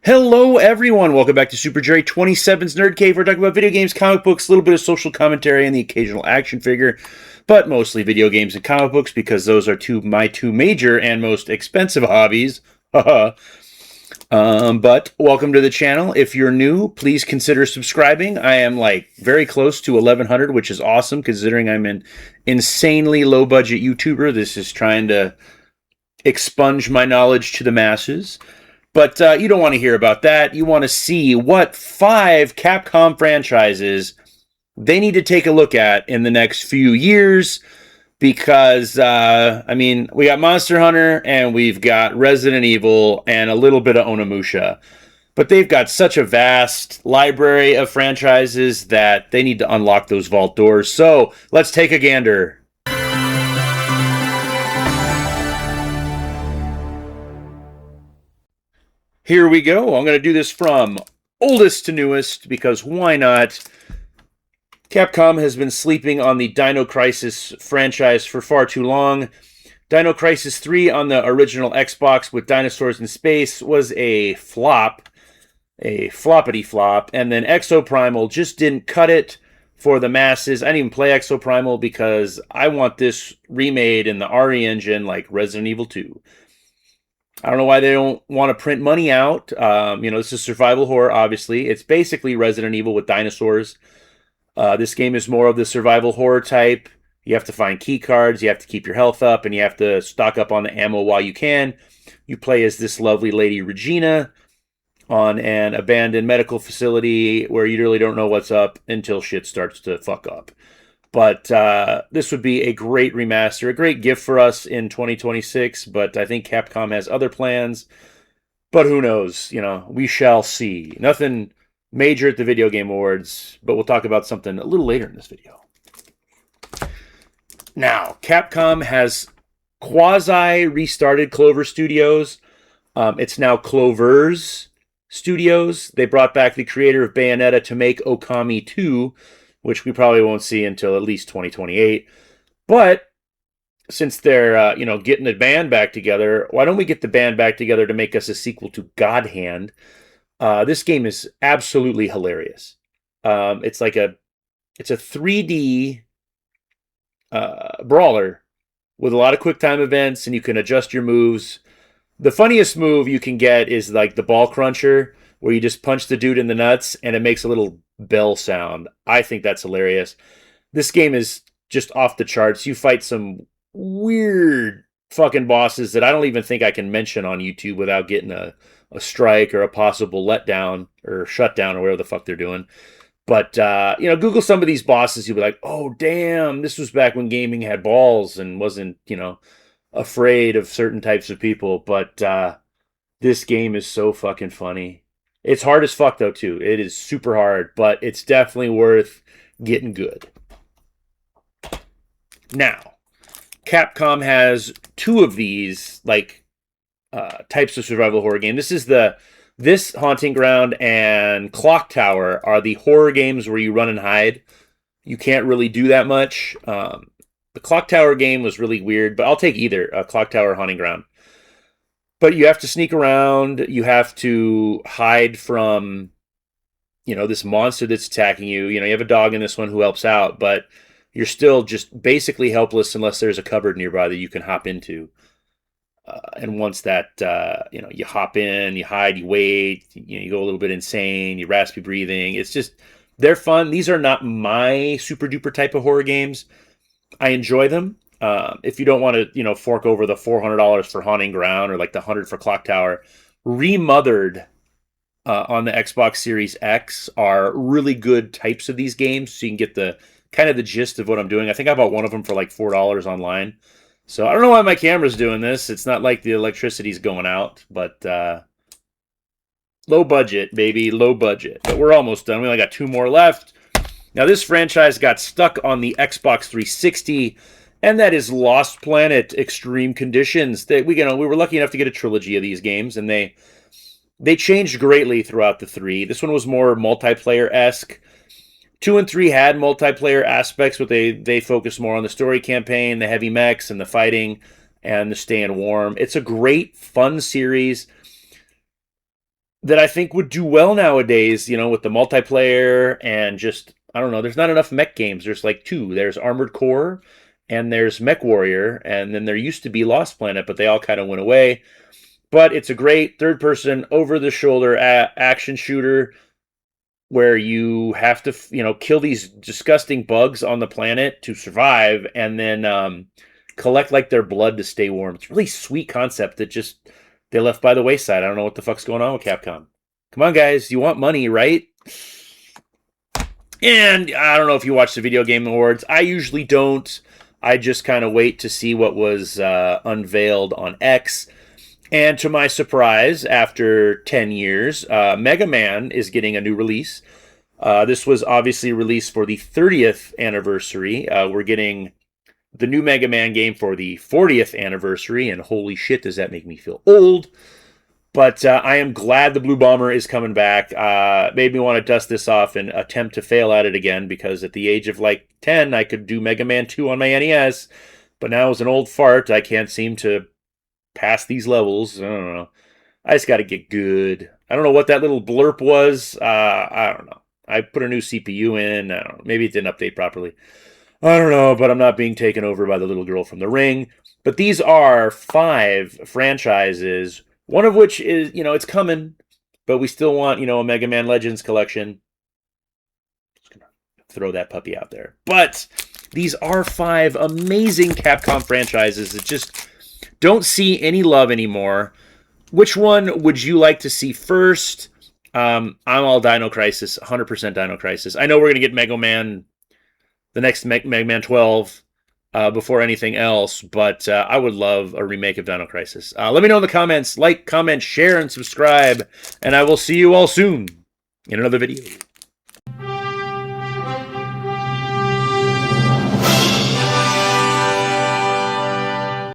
Hello, everyone. Welcome back to Super Jerry 27's Nerd Cave. We're talking about video games, comic books, a little bit of social commentary, and the occasional action figure, but mostly video games and comic books because those are my two major and most expensive hobbies. But welcome to the channel. If you're new, please consider subscribing. I am very close to 1,100, which is awesome considering I'm an insanely low budget YouTuber. This is trying to expunge my knowledge to the masses. But you don't want to hear about that. You want to see what 5 Capcom franchises they need to take a look at in the next few years. Because, we got Monster Hunter and we've got Resident Evil and a little bit of Onimusha. But they've got such a vast library of franchises that they need to unlock those vault doors. So let's take a gander. Here we go. I'm going to do this from oldest to newest because why not? Capcom has been sleeping on the Dino Crisis franchise for far too long. Dino Crisis 3 on the original Xbox with dinosaurs in space was a flop, a floppity flop, and then Exoprimal just didn't cut it for the masses. I didn't even play Exoprimal because I want this remade in the RE engine like Resident Evil 2. I don't know why they don't want to print money out. This is survival horror, obviously. It's basically Resident Evil with dinosaurs. This game is more of the survival horror type. You have to find key cards, you have to keep your health up, and you have to stock up on the ammo while you can. You play as this lovely lady Regina on an abandoned medical facility where you really don't know what's up until shit starts to fuck up. But this would be a great remaster, a great gift for us in 2026. But I think Capcom has other plans. But who knows? We shall see. Nothing major at the Video Game Awards, but we'll talk about something a little later in this video. Now, Capcom has quasi-restarted Clover Studios. It's now Clover's Studios. They brought back the creator of Bayonetta to make Okami 2, which we probably won't see until at least 2028. But since they're, getting the band back together, why don't we get the band back together to make us a sequel to God Hand? This game is absolutely hilarious. It's a 3D brawler with a lot of quick time events, and you can adjust your moves. The funniest move you can get is like the ball cruncher, where you just punch the dude in the nuts and it makes a little bell sound. I think that's hilarious. This game is just off the charts. You fight some weird fucking bosses that I don't even think I can mention on YouTube without getting a strike or a possible letdown or shutdown or whatever the fuck they're doing. But, Google some of these bosses. You'll be like, oh, damn, this was back when gaming had balls and wasn't, afraid of certain types of people. But this game is so fucking funny. It's hard as fuck, though, too. It is super hard, but it's definitely worth getting good. Now, Capcom has 2 of these, types of survival horror game. This Haunting Ground and Clock Tower are the horror games where you run and hide. You can't really do that much. The Clock Tower game was really weird, but I'll take either, Clock Tower or Haunting Ground. But you have to sneak around. You have to hide from, this monster that's attacking you. You have a dog in this one who helps out, but you're still just basically helpless unless there's a cupboard nearby that you can hop into. And once that, you hop in, you hide, you wait, you go a little bit insane, you raspy breathing. It's just, they're fun. These are not my super duper type of horror games. I enjoy them. If you don't want to, fork over the $400 for Haunting Ground or like the $100 for Clock Tower, Remothered on the Xbox Series X are really good types of these games. So you can get the kind of the gist of what I'm doing. I think I bought one of them for like $4 online. So I don't know why my camera's doing this. It's not like the electricity's going out, but low budget, baby, low budget. But we're almost done. We only got 2 more left. Now this franchise got stuck on the Xbox 360, and that is Lost Planet Extreme Conditions. That we were lucky enough to get a trilogy of these games, and they changed greatly throughout the 3. This one was more multiplayer-esque. 2 and 3 had multiplayer aspects, but they focused more on the story campaign, the heavy mechs, and the fighting, and the staying warm. It's a great, fun series. that I think would do well nowadays, you know, with the multiplayer and just, I don't know, there's not enough mech games. There's like two. There's Armored Core and there's Mech Warrior, and then there used to be Lost Planet, but they all kind of went away. But it's a great third person, over the shoulder action shooter where you have to, you know, kill these disgusting bugs on the planet to survive, and then collect like their blood to stay warm. It's a really sweet concept that just they left by the wayside. I don't know what the fuck's going on with Capcom. Come on, guys, you want money, right? And I don't know if you watch the Video Game Awards. I usually don't. I just kind of wait to see what was unveiled on X. And to my surprise, after 10 years, Mega Man is getting a new release. This was obviously released for the 30th anniversary. We're getting the new Mega Man game for the 40th anniversary, and holy shit, does that make me feel old. But I am glad the Blue Bomber is coming back. Made me want to dust this off and attempt to fail at it again, because at the age of like 10, I could do Mega Man 2 on my NES. But now as an old fart, I can't seem to pass these levels. I don't know. I just got to get good. I don't know what that little blurb was. I don't know. I put a new CPU in. I don't know. Maybe it didn't update properly. I don't know, but I'm not being taken over by the little girl from the ring. But these are 5 franchises, one of which is, you know, it's coming, but we still want, you know, a Mega Man Legends collection. Just gonna throw that puppy out there. But these are 5 amazing Capcom franchises that just don't see any love anymore. Which one would you like to see first? I'm all Dino Crisis, 100% Dino Crisis. I know we're going to get Mega Man, the next Mega Man 12, before anything else, but I would love a remake of Dino Crisis. Let me know in the comments. Like, comment, share, and subscribe, and I will see you all soon in another video.